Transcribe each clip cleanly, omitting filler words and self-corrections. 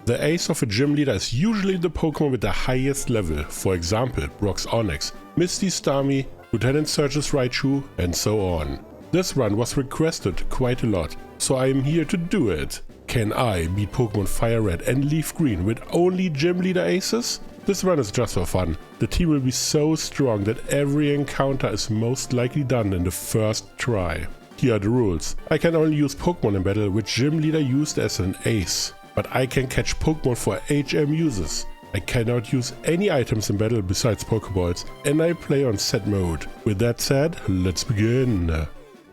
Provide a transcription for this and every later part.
The ace of a gym leader is usually the Pokemon with the highest level, for example Brock's Onix, Misty Starmie, Lieutenant Surge's Raichu, and so on. This run was requested quite a lot, so I am here to do it. Can I beat Pokemon Fire Red and Leaf Green with only gym leader aces? This run is just for fun. The team will be so strong that every encounter is most likely done in the first try. Here are the rules. I can only use Pokemon in battle which gym leader used as an ace, but I can catch Pokemon for HM uses. I cannot use any items in battle besides Pokeballs, and I play on set mode. With that said, let's begin.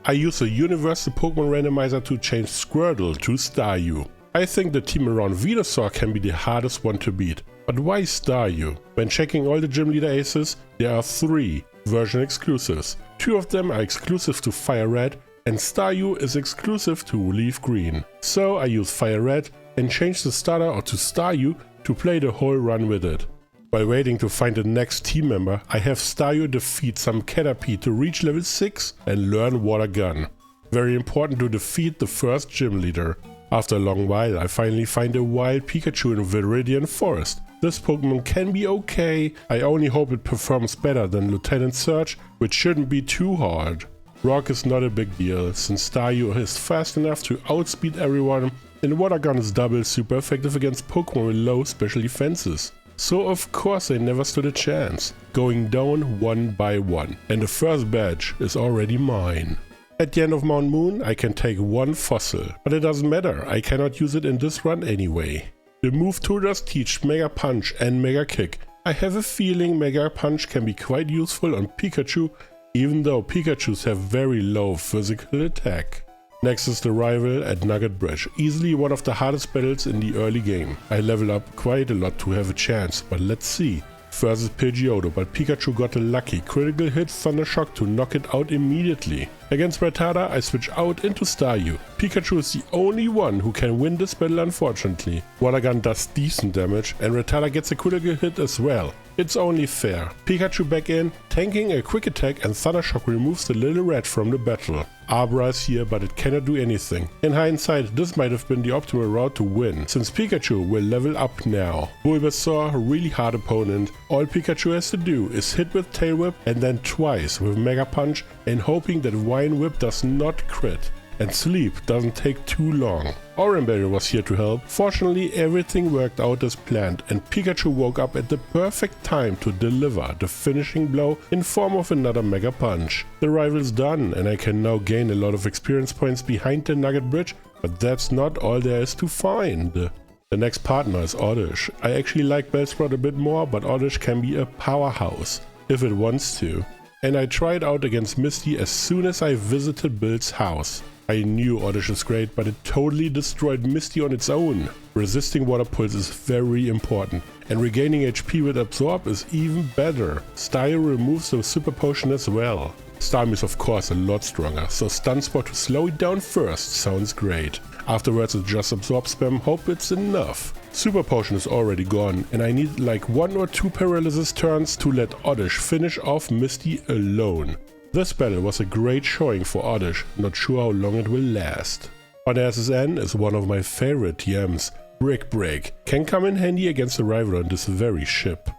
I use a universal Pokemon randomizer to change Squirtle to Staryu. I think the team around Venusaur can be the hardest one to beat. But why Staryu? When checking all the gym leader aces, there are 3 version exclusives. 2 of them are exclusive to Fire Red, and Staryu is exclusive to Leaf Green. So I use Fire Red and change the starter to Staryu to play the whole run with it. While waiting to find the next team member, I have Staryu defeat some Caterpie to reach level 6 and learn Water Gun. Very important to defeat the first gym leader. After a long while, I finally find a wild Pikachu in Viridian Forest. This Pokemon can be okay, I only hope it performs better than Lieutenant Surge, which shouldn't be too hard. Rock is not a big deal, since Staryu is fast enough to outspeed everyone, and Water Gun is double super effective against Pokemon with low special defenses. So of course I never stood a chance, going down one by one, and the first badge is already mine. At the end of Mount Moon I can take one fossil, but it doesn't matter, I cannot use it in this run anyway. The move tutors teach Mega Punch and Mega Kick. I have a feeling Mega Punch can be quite useful on Pikachu, even though Pikachus have very low physical attack. Next is the rival at Nugget Bridge, easily one of the hardest battles in the early game. I level up quite a lot to have a chance, but let's see. First is Pidgeotto, but Pikachu got a lucky critical hit Thunder Shock to knock it out immediately. Against Rattata I switch out into Staryu. Pikachu is the only one who can win this battle unfortunately. Water Gun does decent damage and Rattata gets a critical hit as well. It's only fair. Pikachu back in, tanking a quick attack, and Thunder Shock removes the little rat from the battle. Abra is here, but it cannot do anything. In hindsight, this might have been the optimal route to win, since Pikachu will level up now. Bulbasaur, really hard opponent. All Pikachu has to do is hit with Tail Whip and then twice with Mega Punch, and hoping that Vine Whip does not crit. And sleep doesn't take too long. Oran Berry was here to help. Fortunately, everything worked out as planned and Pikachu woke up at the perfect time to deliver the finishing blow in form of another Mega Punch. The rival's done and I can now gain a lot of experience points behind the Nugget Bridge, but that's not all there is to find. The next partner is Oddish. I actually like Bellsprout a bit more, but Oddish can be a powerhouse, if it wants to. And I tried out against Misty as soon as I visited Bill's house. I knew Oddish is great, but it totally destroyed Misty on its own. Resisting Water Pulse is very important, and regaining HP with Absorb is even better. Staryu removes the Super Potion as well. Starmie is of course a lot stronger, so Stun Spore to slow it down first sounds great. Afterwards it's just Absorb spam, hope it's enough. Super Potion is already gone, and I need like 1 or 2 Paralysis turns to let Oddish finish off Misty alone. This battle was a great showing for Oddish, not sure how long it will last. On SSN is one of my favorite TMs, Brick Break, can come in handy against the rival on this very ship.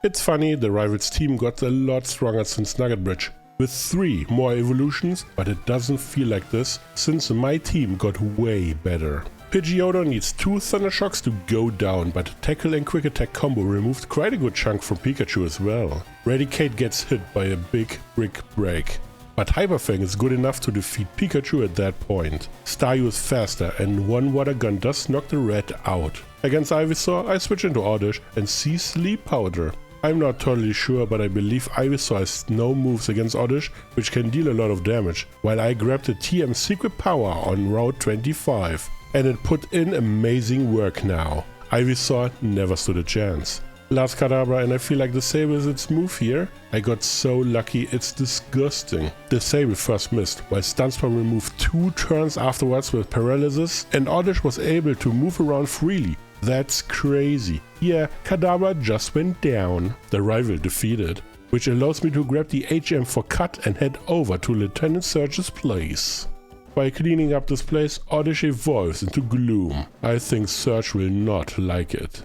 It's funny, the rival's team got a lot stronger since Nugget Bridge, with 3 more evolutions, but it doesn't feel like this, since my team got way better. Pidgeotto needs 2 Thunder Shocks to go down, but Tackle and Quick Attack combo removed quite a good chunk from Pikachu as well. Raticate gets hit by a big Brick Break, but Hyper Fang is good enough to defeat Pikachu at that point. Staryu is faster and one Water Gun does knock the rat out. Against Ivysaur I switch into Oddish and see Sleep Powder. I'm not totally sure, but I believe Ivysaur has no moves against Oddish, which can deal a lot of damage, while I grabbed the TM Secret Power on Route 25. And it put in amazing work now. Ivysaur never stood a chance. Last Kadabra, and I feel like Disable is its move here. I got so lucky, it's disgusting. Disable first missed, while Stunspam removed 2 turns afterwards with Paralysis, and Oddish was able to move around freely. That's crazy. Yeah, Kadabra just went down. The rival defeated, which allows me to grab the HM for cut and head over to Lieutenant Surge's place. By cleaning up this place, Oddish evolves into Gloom. I think Surge will not like it.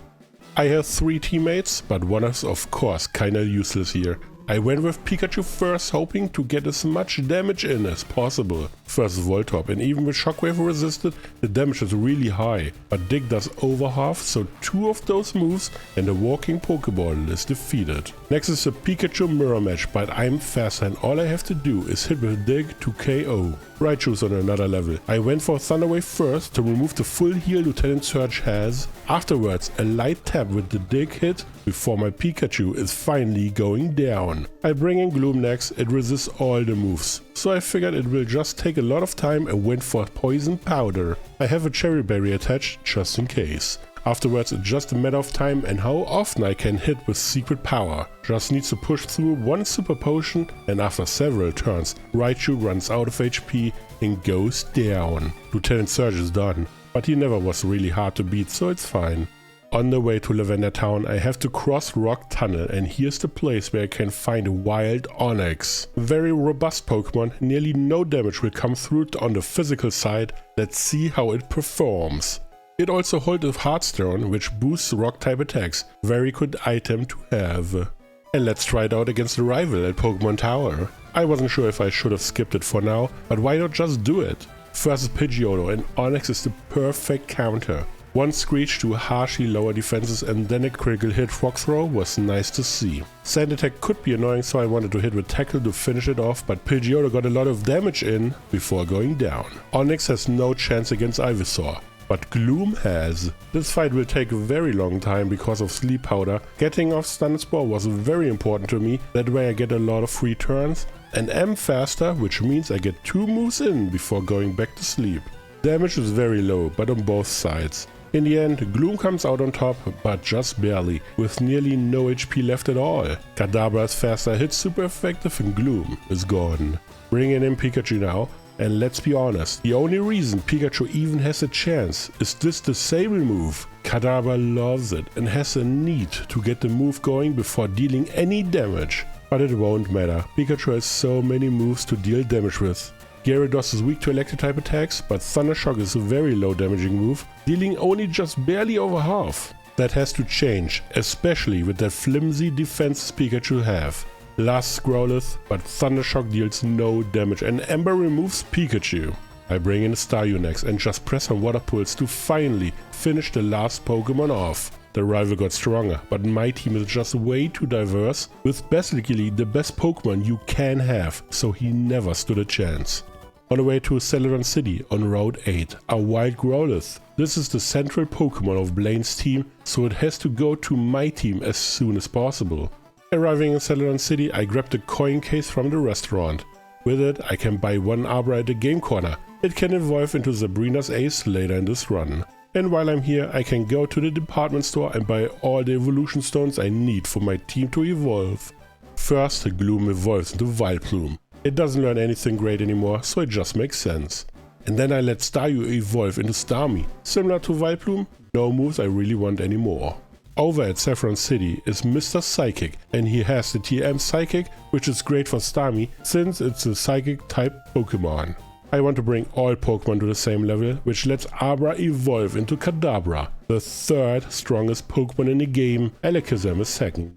I have 3 teammates, but one is of course kinda useless here. I went with Pikachu first, hoping to get as much damage in as possible. First Voltorb, and even with Shockwave resisted, the damage is really high. But Dig does over half, so 2 of those moves and the walking Pokeball is defeated. Next is the Pikachu mirror match, but I'm faster and all I have to do is hit with Dig to KO. Raichu's on another level. I went for Thunder Wave first to remove the full heal Lieutenant Surge has. Afterwards, a light tap with the Dig hit before my Pikachu is finally going down. I bring in Gloom next, it resists all the moves. So I figured it will just take a lot of time and went for Poison Powder. I have a Cherry Berry attached just in case. Afterwards, it's just a matter of time and how often I can hit with Secret Power. Just needs to push through one Super Potion, and after several turns, Raichu runs out of HP and goes down. Lieutenant Surge is done, but he never was really hard to beat, so it's fine. On the way to Lavender Town, I have to cross Rock Tunnel, and here's the place where I can find a wild Onix. Very robust Pokemon, nearly no damage will come through on the physical side. Let's see how it performs. It also holds a Heartstone, which boosts rock-type attacks. Very good item to have. And let's try it out against the rival at Pokemon Tower. I wasn't sure if I should have skipped it for now, but why not just do it? First is Pidgeotto, and Onix is the perfect counter. One Screech to harshly lower defenses and then a critical hit Rock Throw was nice to see. Sand Attack could be annoying, so I wanted to hit with Tackle to finish it off, but Pidgeotto got a lot of damage in before going down. Onix has no chance against Ivysaur, but Gloom has. This fight will take a very long time because of Sleep Powder. Getting off Stun Spore was very important to me, that way I get a lot of free turns and am faster, which means I get 2 moves in before going back to sleep. Damage is very low, but on both sides. In the end, Gloom comes out on top, but just barely, with nearly no HP left at all. Kadabra is faster, hits super effective, and Gloom is gone. Bringing in Pikachu now, and let's be honest, the only reason Pikachu even has a chance is this Disable move. Kadabra loves it and has a need to get the move going before dealing any damage. But it won't matter, Pikachu has so many moves to deal damage with. Gyarados is weak to electric type attacks, but Thunder Shock is a very low damaging move, dealing only just barely over half. That has to change, especially with that flimsy defenses Pikachu have. Last Growlithe, but Thunder Shock deals no damage and Ember removes Pikachu. I bring in Staryu next and just press on Water Pulse to finally finish the last Pokemon off. The rival got stronger, but my team is just way too diverse, with basically the best Pokemon you can have, so he never stood a chance. On the way to Celadon City on Route 8, a wild Growlithe. This is the central Pokemon of Blaine's team, so it has to go to my team as soon as possible. Arriving in Celadon City, I grabbed a coin case from the restaurant. With it, I can buy 1 Abra at the game corner. It can evolve into Sabrina's Ace later in this run. And while I'm here, I can go to the department store and buy all the evolution stones I need for my team to evolve. First, the Gloom evolves into Vileplume. It doesn't learn anything great anymore, so it just makes sense. And then I let Staryu evolve into Starmie. Similar to Vileplume, no moves I really want anymore. Over at Saffron City is Mr. Psychic, and he has the TM Psychic, which is great for Starmie since it's a Psychic type Pokemon. I want to bring all Pokemon to the same level, which lets Abra evolve into Kadabra, the 3rd strongest Pokemon in the game. Alakazam is 2nd.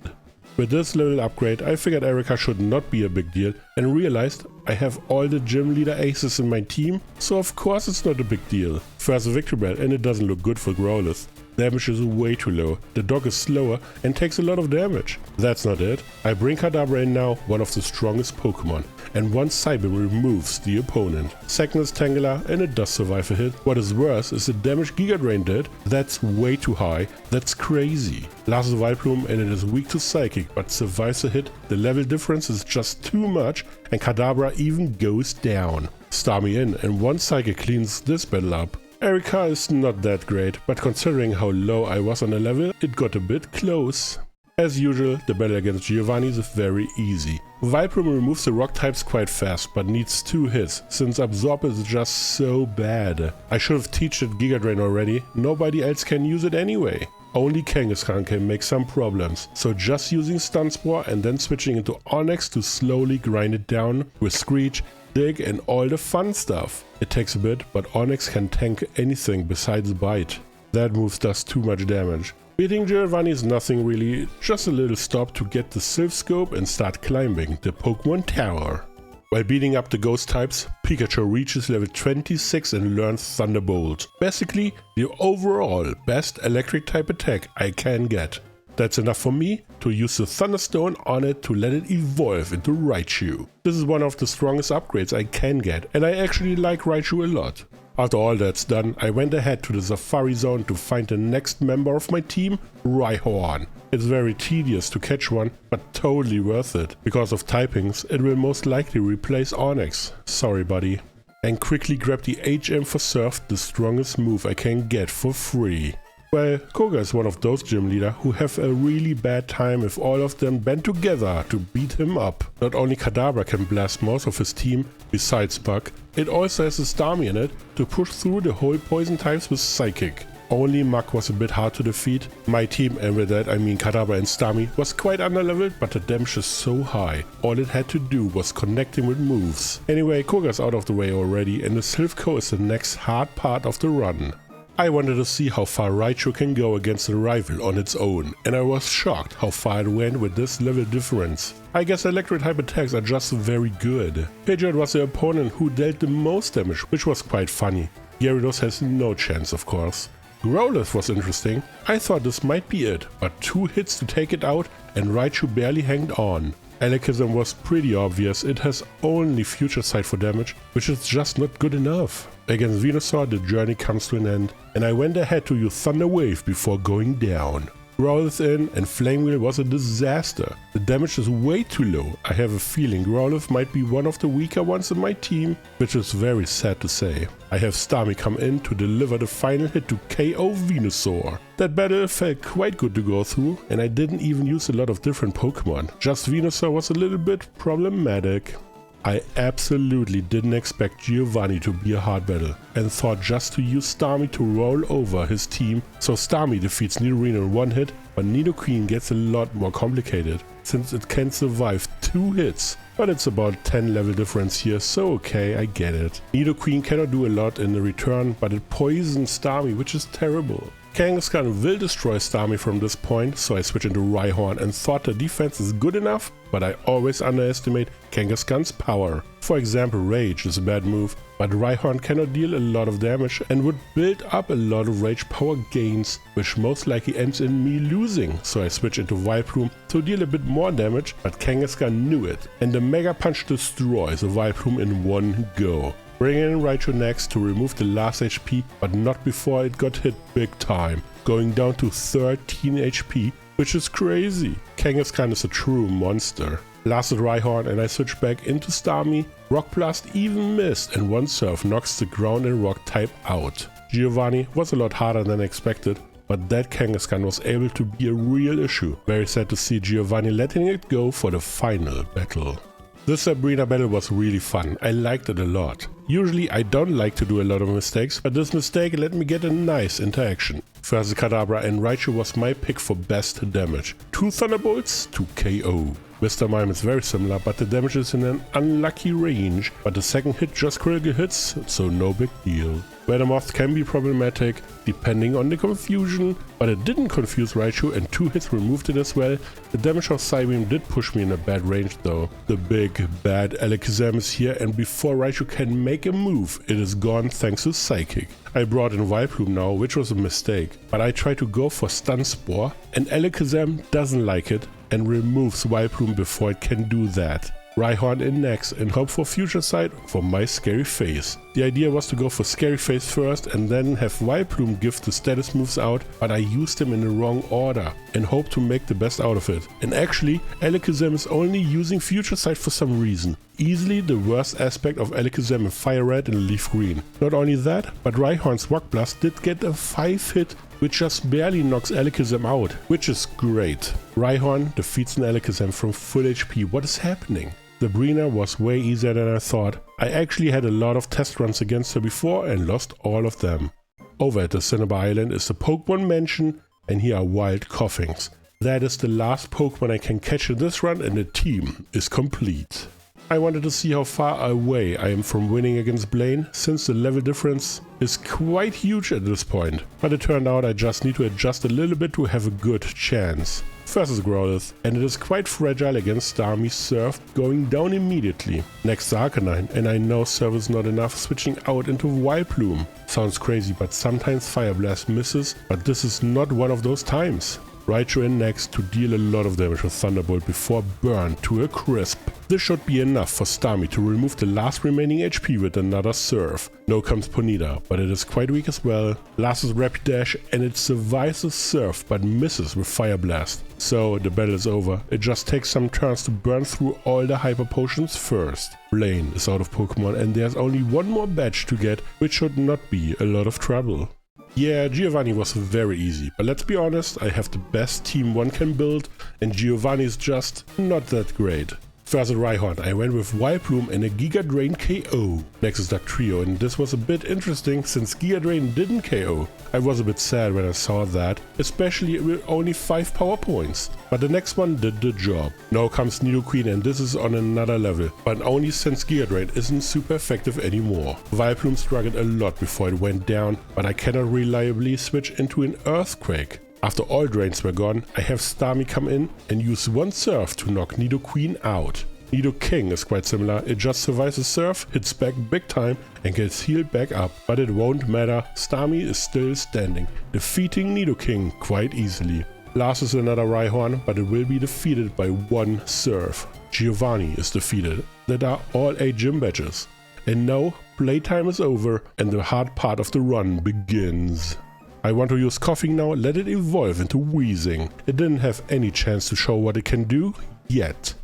With this level upgrade, I figured Erika should not be a big deal and realized I have all the gym leader aces in my team, so of course it's not a big deal. First a Victory Bell, and it doesn't look good for Growlithe. Damage is way too low, the dog is slower and takes a lot of damage. That's not it. I bring Kadabra in now, one of the strongest Pokemon, and one Psybeam removes the opponent. Second is Tangela, and it does survive a hit. What is worse is the damage Giga Drain did. That's way too high, that's crazy. Last is Vileplume, and it is weak to Psychic but survives a hit. The level difference is just too much and Kadabra even goes down. Starmie in, and one Psychic cleans this battle up. Erika is not that great, but considering how low I was on the level, it got a bit close. As usual, the battle against Giovanni is very easy. Vileplume removes the rock types quite fast, but needs 2 hits, since Absorb is just so bad. I should have teached it Giga Drain already, nobody else can use it anyway. Only Kangaskhan can make some problems, so just using Stun Spore and then switching into Onix to slowly grind it down with Screech, Dig and all the fun stuff. It takes a bit, but Onix can tank anything besides Bite. That move does too much damage. Beating Giovanni is nothing really, just a little stop to get the Sylph Scope and start climbing the Pokemon Tower. While beating up the ghost types, Pikachu reaches level 26 and learns Thunderbolt. Basically, the overall best electric type attack I can get. That's enough for me to use the Thunderstone on it to let it evolve into Raichu. This is one of the strongest upgrades I can get, and I actually like Raichu a lot. After all that's done, I went ahead to the Safari Zone to find the next member of my team, Rhyhorn. It's very tedious to catch one, but totally worth it. Because of typings, it will most likely replace Onix. Sorry buddy. And quickly grab the HM for Surf, the strongest move I can get for free. Well, Koga is one of those gym leaders who have a really bad time if all of them band together to beat him up. Not only Kadabra can blast most of his team, besides Bug, it also has a Starmie in it to push through the whole poison types with Psychic. Only Muk was a bit hard to defeat. My team, and with that I mean Kadabra and Starmie, was quite underleveled, but the damage is so high. All it had to do was connect him with moves. Anyway, Koga's out of the way already, and the Silphco is the next hard part of the run. I wanted to see how far Raichu can go against a rival on its own, and I was shocked how far it went with this level difference. I guess electric type attacks are just very good. Pidgeot was the opponent who dealt the most damage, which was quite funny. Gyarados has no chance, of course. Growlithe was interesting. I thought this might be it, but 2 hits to take it out and Raichu barely hanged on. Alakazam was pretty obvious, it has only Future Sight for damage, which is just not good enough. Against Venusaur the journey comes to an end, and I went ahead to use Thunder Wave before going down. Growlithe in and Flame Wheel was a disaster. The damage is way too low. I have a feeling Growlithe might be one of the weaker ones in my team, which is very sad to say. I have Starmie come in to deliver the final hit to KO Venusaur. That battle felt quite good to go through, and I didn't even use a lot of different Pokemon. Just Venusaur was a little bit problematic. I absolutely didn't expect Giovanni to be a hard battle, and thought just to use Starmie to roll over his team, so Starmie defeats Nidorino in 1 hit, but Nidoqueen gets a lot more complicated, since it can survive 2 hits. But it's about 10 level difference here, so okay, I get it. Nidoqueen cannot do a lot in the return, but it poisons Starmie, which is terrible. Kangaskhan will destroy Starmie from this point, so I switch into Rhyhorn and thought the defense is good enough, but I always underestimate Kangaskhan's power. For example, Rage is a bad move, but Rhyhorn cannot deal a lot of damage and would build up a lot of Rage power gains, which most likely ends in me losing, so I switch into Vileplume to deal a bit more damage, but Kangaskhan knew it, and the Mega Punch destroys the Vileplume in 1 go. Bringing in Raichu next to remove the last HP, but not before it got hit big time, going down to 13 HP, which is crazy. Kangaskhan is a true monster. Blasted Rhyhorn and I switch back into Starmie. Rock Blast even missed, and 1 Surf knocks the ground and rock type out. Giovanni was a lot harder than expected, but that Kangaskhan was able to be a real issue. Very sad to see Giovanni letting it go for the final battle. This Sabrina battle was really fun, I liked it a lot. Usually I don't like to do a lot of mistakes, but this mistake let me get a nice interaction. First the Kadabra and Raichu was my pick for best damage. 2 Thunderbolts to KO. Mr. Mime is very similar, but the damage is in an unlucky range, but the second hit just critical hits, so no big deal. Venomoth can be problematic, depending on the confusion, but it didn't confuse Raichu and 2 hits removed it as well. The damage of Psybeam did push me in a bad range though. The big bad Alakazam is here, and before Raichu can make a move, it is gone thanks to Psychic. I brought in Vileplume now, which was a mistake, but I tried to go for Stun Spore, and Alakazam doesn't like it and removes Vileplume before it can do that. Rhyhorn in next and hope for Future Sight for my Scary Face. The idea was to go for Scary Face first and then have Vileplume give the status moves out, but I used them in the wrong order and hope to make the best out of it. And actually, Alakazam is only using Future Sight for some reason. Easily the worst aspect of Alakazam in Fire Red and Leaf Green. Not only that, but Rhyhorn's Rock Blast did get a 5 hit, which just barely knocks Alakazam out, which is great. Rhyhorn defeats an Alakazam from full HP. What is happening? Sabrina was way easier than I thought. I actually had a lot of test runs against her before and lost all of them. Over at the Cinnabar Island is the Pokemon Mansion, and here are wild koffings. That is the last Pokemon I can catch in this run and the team is complete. I wanted to see how far away I am from winning against Blaine, since the level difference is quite huge at this point. But it turned out I just need to adjust a little bit to have a good chance. First is Growlithe, and it is quite fragile against Starmie's Surf, going down immediately. Next is Arcanine, and I know Surf is not enough, switching out into vileplume. Sounds crazy, but sometimes Fire Blast misses, but this is not one of those times. Raichu in next to deal a lot of damage with Thunderbolt before burn to a crisp. This should be enough for Starmie to remove the last remaining HP with another Surf. No comes Ponyta, but it is quite weak as well. Last is Rapidash and it survives the Surf but misses with Fire Blast. So the battle is over. It just takes some turns to burn through all the Hyper Potions first. Blaine is out of Pokemon and there's only one more badge to get, which should not be a lot of trouble. Yeah, Giovanni was very easy, but let's be honest, I have the best team one can build and Giovanni is just not that great. First at Rhyhorn, I went with Vileplume and a Giga Drain KO. Next is Dugtrio, and this was a bit interesting since Giga Drain didn't KO. I was a bit sad when I saw that, especially with only 5 power points. But the next one did the job. Now comes Nidoqueen and this is on another level, but only since Giga Drain isn't super effective anymore. Vileplume struggled a lot before it went down, but I cannot reliably switch into an Earthquake. After all drains were gone, I have Starmie come in and use one Surf to knock Nidoqueen out. Nidoking is quite similar, it just survives a Surf, hits back big time and gets healed back up, but it won't matter, Starmie is still standing, defeating Nidoking quite easily. Last is another Rhyhorn, but it will be defeated by one Surf. Giovanni is defeated. That are all 8 gym badges. And now, playtime is over and the hard part of the run begins. I want to use Koffing now, let it evolve into Weezing. It didn't have any chance to show what it can do yet.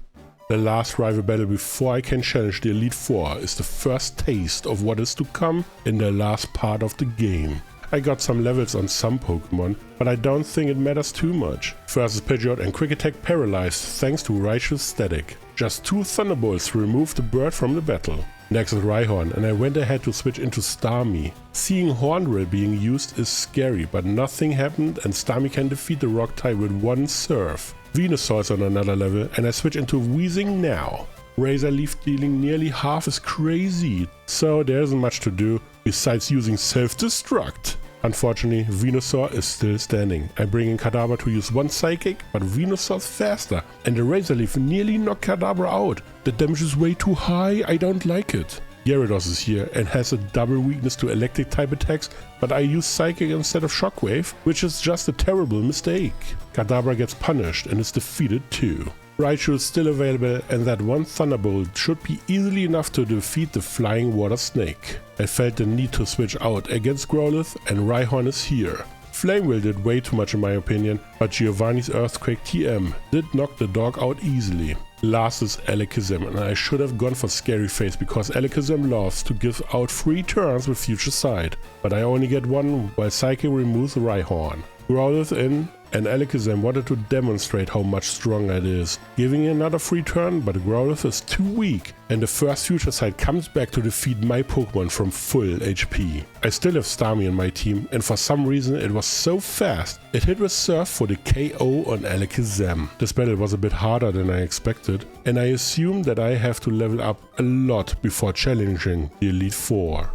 The last rival battle before I can challenge the Elite Four is the first taste of what is to come in the last part of the game. I got some levels on some Pokemon, but I don't think it matters too much. First is Pidgeot and Quick Attack paralyzed thanks to Raichu's static. Just 2 Thunderbolts remove the bird from the battle. Next is Rhyhorn and I went ahead to switch into Starmie. Seeing Hornrill being used is scary, but nothing happened and Starmie can defeat the rock type with one Surf. Venusaur is on another level and I switch into Weezing now. Razor Leaf dealing nearly half is crazy, so there isn't much to do besides using Self-Destruct. Unfortunately, Venusaur is still standing. I bring in Kadabra to use one Psychic, but Venusaur's faster and the Razor Leaf nearly knocked Kadabra out. The damage is way too high, I don't like it. Gyarados is here and has a double weakness to electric type attacks, but I use Psychic instead of Shockwave, which is just a terrible mistake. Kadabra gets punished and is defeated too. Raichu is still available and that one Thunderbolt should be easily enough to defeat the Flying Water Snake. I felt the need to switch out against Growlithe and Rhyhorn is here. Flame Wheel did way too much in my opinion, but Giovanni's Earthquake TM did knock the dog out easily. Last is Alakazam and I should have gone for Scary Face because Alakazam loves to give out free turns with Future Sight, but I only get one while Psychic removes Rhyhorn. Growlithe in and Alakazam wanted to demonstrate how much stronger it is, giving another free turn, but Growlithe is too weak and the first Future Sight comes back to defeat my Pokemon from full HP. I still have Starmie in my team and for some reason it was so fast, it hit with Surf for the KO on Alakazam. This battle was a bit harder than I expected and I assume that I have to level up a lot before challenging the Elite Four.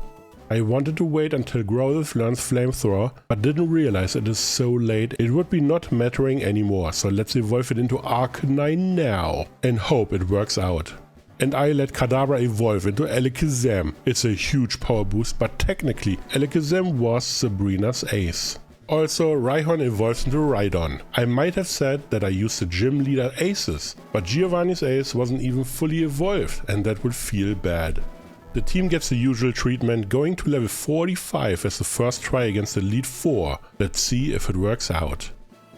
I wanted to wait until Growlithe learns Flamethrower, but didn't realize it is so late it would be not mattering anymore, so let's evolve it into Arcanine now and hope it works out. And I let Kadabra evolve into Alakazam. It's a huge power boost, but technically Alakazam was Sabrina's ace. Also, Rhyhorn evolves into Rhydon. I might have said that I used the gym leader aces, but Giovanni's ace wasn't even fully evolved and that would feel bad. The team gets the usual treatment, going to level 45 as the first try against the Elite Four. Let's see if it works out.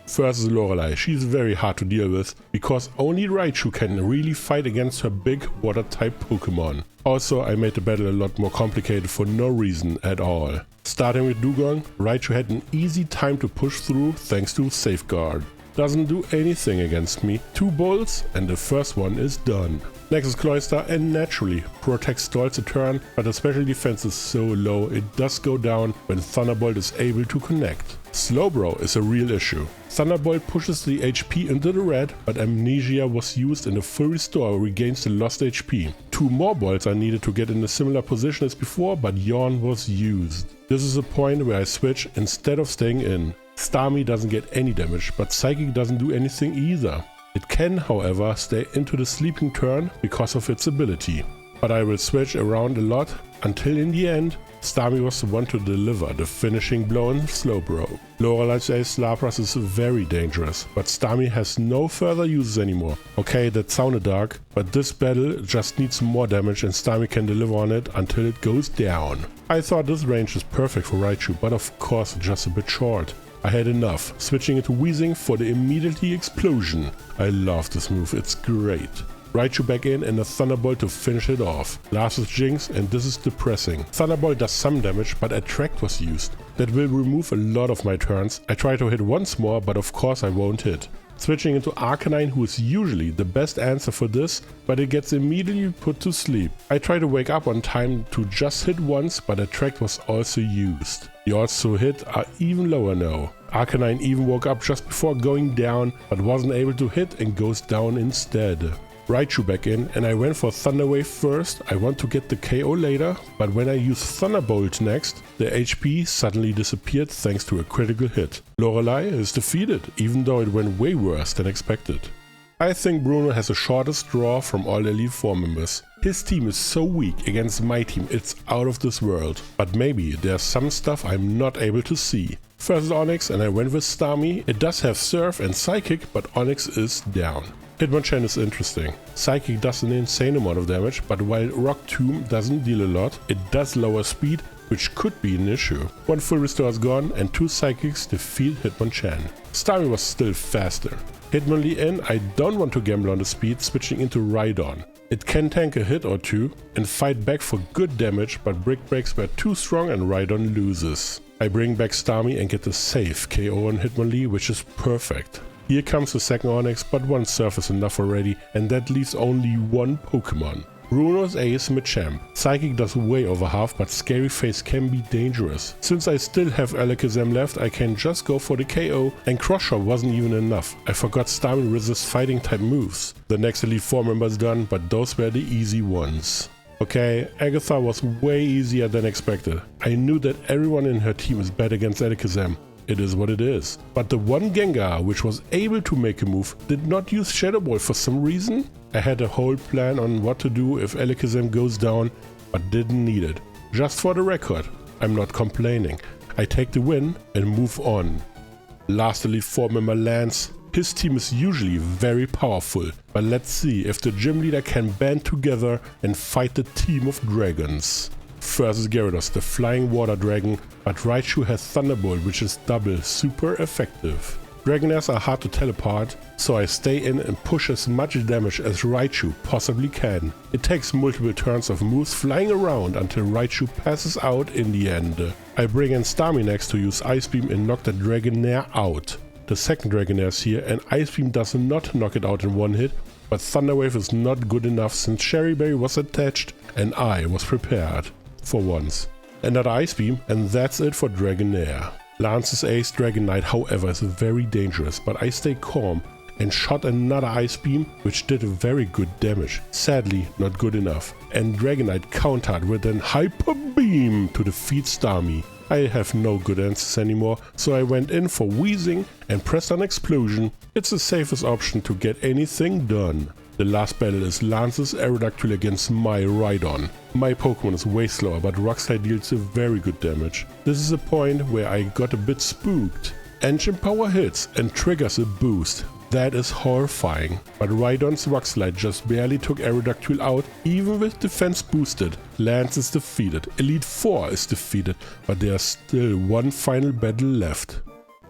First is Lorelei. She's very hard to deal with, because only Raichu can really fight against her big water-type Pokemon. Also, I made the battle a lot more complicated for no reason at all. Starting with Dugong, Raichu had an easy time to push through thanks to Safeguard. Doesn't do anything against me, 2 bolts and the first one is done. Next is Cloyster, and naturally, Protect stalls a turn, but the special defense is so low it does go down when Thunderbolt is able to connect. Slowbro is a real issue. Thunderbolt pushes the HP into the red, but Amnesia was used and a full restore regains the lost HP. 2 more bolts are needed to get in a similar position as before, but Yawn was used. This is a point where I switch instead of staying in. Starmie doesn't get any damage, but Psychic doesn't do anything either. It can, however, stay into the sleeping turn because of its ability. But I will switch around a lot until in the end, Starmie was the one to deliver the finishing blow on Slowbro. Lorelei's Ace Lapras is very dangerous, but Starmie has no further uses anymore. Okay, that sounded dark, but this battle just needs more damage and Starmie can deliver on it until it goes down. I thought this range is perfect for Raichu, but of course just a bit short. I had enough, switching into Weezing for the immediately explosion. I love this move, it's great. Raichu back in and a Thunderbolt to finish it off. Last is Jinx and this is depressing. Thunderbolt does some damage, but Attract was used. That will remove a lot of my turns. I try to hit once more, but of course I won't hit. Switching into Arcanine, who is usually the best answer for this, but it gets immediately put to sleep. I try to wake up on time to just hit once, but Attract was also used. The odds to hit are even lower now. Arcanine even woke up just before going down, but wasn't able to hit and goes down instead. Raichu back in, and I went for Thunder Wave first. I want to get the KO later, but when I use Thunderbolt next, the HP suddenly disappeared thanks to a critical hit. Lorelei is defeated, even though it went way worse than expected. I think Bruno has the shortest draw from all Elite 4 members. His team is so weak against my team, it's out of this world. But maybe there's some stuff I'm not able to see. First is Onix, and I went with Starmie. It does have Surf and Psychic, but Onix is down. Hitmonchan is interesting. Psychic does an insane amount of damage, but while Rock Tomb doesn't deal a lot, it does lower speed, which could be an issue. 1 full restore is gone and 2 Psychics defeat Hitmonchan. Starmie was still faster. Hitmonlee in, I don't want to gamble on the speed, switching into Rhydon. It can tank a hit or two and fight back for good damage, but Brick Breaks were too strong and Rhydon loses. I bring back Starmie and get the safe KO on Hitmonlee, which is perfect. Here comes the second Onix, but 1 Surf is enough already, and that leaves only 1 Pokemon. Bruno's Ace Machamp. Psychic does way over half, but Scary Face can be dangerous. Since I still have Alakazam left, I can just go for the KO, and Cross Shot wasn't even enough. I forgot Starmie resists fighting type moves. The next Elite 4 members done, but those were the easy ones. Okay, Agatha was way easier than expected. I knew that everyone in her team is bad against Alakazam. It is what it is. But the one Gengar which was able to make a move did not use Shadow Ball for some reason. I had a whole plan on what to do if Alakazam goes down, but didn't need it. Just for the record, I'm not complaining. I take the win and move on. Last Elite 4 member lands. His team is usually very powerful, but let's see if the gym leader can band together and fight the team of dragons. First is Gyarados, the flying water dragon, but Raichu has Thunderbolt, which is double super effective. Dragonairs are hard to teleport, so I stay in and push as much damage as Raichu possibly can. It takes multiple turns of moves flying around until Raichu passes out in the end. I bring in Starmie next to use Ice Beam and knock the Dragonair out. The second Dragonair is here and Ice Beam does not knock it out in one hit, but Thunder Wave is not good enough since Cherry Berry was attached and I was prepared. For once. Another Ice Beam, and that's it for Dragonair. Lance's Ace Dragonite, however, is very dangerous, but I stay calm and shot another Ice Beam, which did very good damage. Sadly, not good enough. And Dragonite countered with an Hyper Beam to defeat Starmie. I have no good answers anymore, so I went in for Weezing and pressed on Explosion. It's the safest option to get anything done. The last battle is Lance's Aerodactyl against my Rhydon. My Pokemon is way slower, but Rock Slide deals a very good damage. This is a point where I got a bit spooked. Engine power hits and triggers a boost. That is horrifying. But Rhydon's Rock Slide just barely took Aerodactyl out, even with defense boosted. Lance is defeated, Elite 4 is defeated, but there's still one final battle left.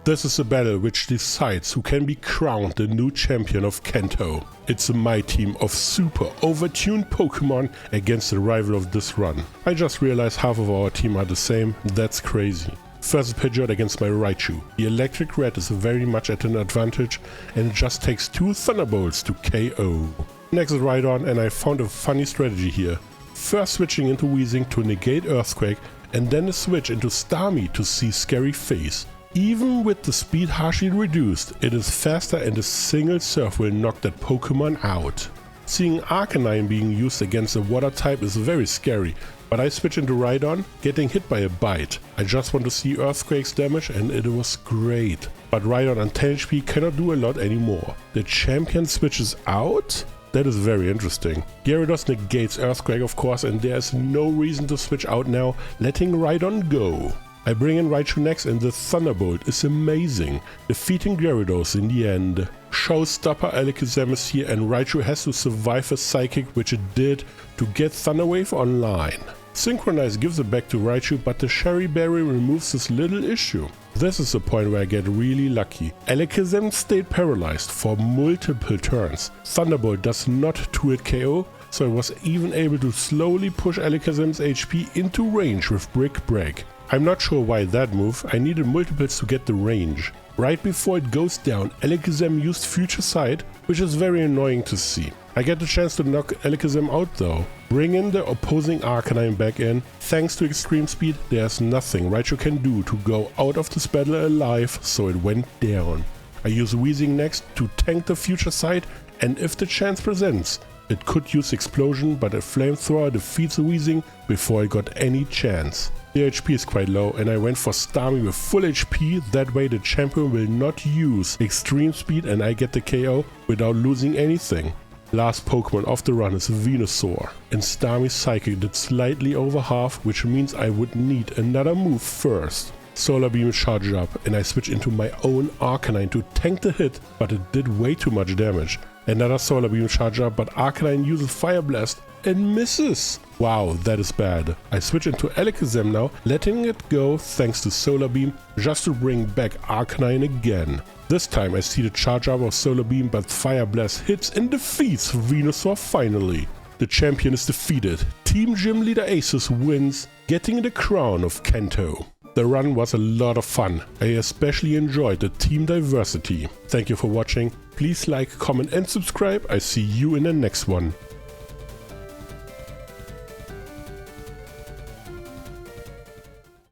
This is a battle which decides who can be crowned the new champion of Kanto. It's my team of super overtuned Pokemon against the rival of this run. I just realized half of our team are the same, that's crazy. First is Pidgeot against my Raichu. The Electric Red is very much at an advantage and it just takes 2 Thunderbolts to KO. Next is Rhydon, and I found a funny strategy here. First switching into Weezing to negate Earthquake, and then a switch into Starmie to see Scary Face. Even with the speed harshly reduced, it is faster and a single surf will knock that Pokemon out. Seeing Arcanine being used against a water type is very scary, but I switch into Rhydon, getting hit by a bite. I just want to see Earthquake's damage and it was great. But Rhydon on 10 HP cannot do a lot anymore. The champion switches out? That is very interesting. Gyarados negates Earthquake of course, and there's no reason to switch out now, letting Rhydon go. I bring in Raichu next and the Thunderbolt is amazing, defeating Gyarados in the end. Showstopper Alakazam is here and Raichu has to survive a Psychic, which it did, to get Thunder Wave online. Synchronize gives it back to Raichu, but the Cherry Berry removes this little issue. This is the point where I get really lucky. Alakazam stayed paralyzed for multiple turns. Thunderbolt does not 2-hit KO, so I was even able to slowly push Alakazam's HP into range with Brick Break. I'm not sure why that move, I needed multiples to get the range. Right before it goes down, Alakazam used Future Sight, which is very annoying to see. I get the chance to knock Alakazam out though. Bring in the opposing Arcanine back in. Thanks to Extreme Speed, there's nothing Raichu can do to go out of this battle alive, so it went down. I use Weezing next to tank the Future Sight, and if the chance presents, it could use Explosion, but a Flamethrower defeats the Weezing before it got any chance. The HP is quite low and I went for Starmie with full HP, that way the champion will not use Extreme Speed and I get the KO without losing anything. Last Pokemon off the run is Venusaur, and Starmie's Psychic did slightly over half, which means I would need another move first. Solar Beam charges up and I switch into my own Arcanine to tank the hit, but it did way too much damage. Another Solar Beam charges up, but Arcanine uses Fire Blast and misses. Wow, that is bad. I switch into Alakazam now, letting it go thanks to Solar Beam, just to bring back Arcanine again. This time I see the charge up of Solar Beam, but Fire Blast hits and defeats Venusaur finally. The champion is defeated. Team Gym Leader Aces wins, getting the crown of Kanto. The run was a lot of fun. I especially enjoyed the team diversity. Thank you for watching. Please like, comment and subscribe. I see you in the next one.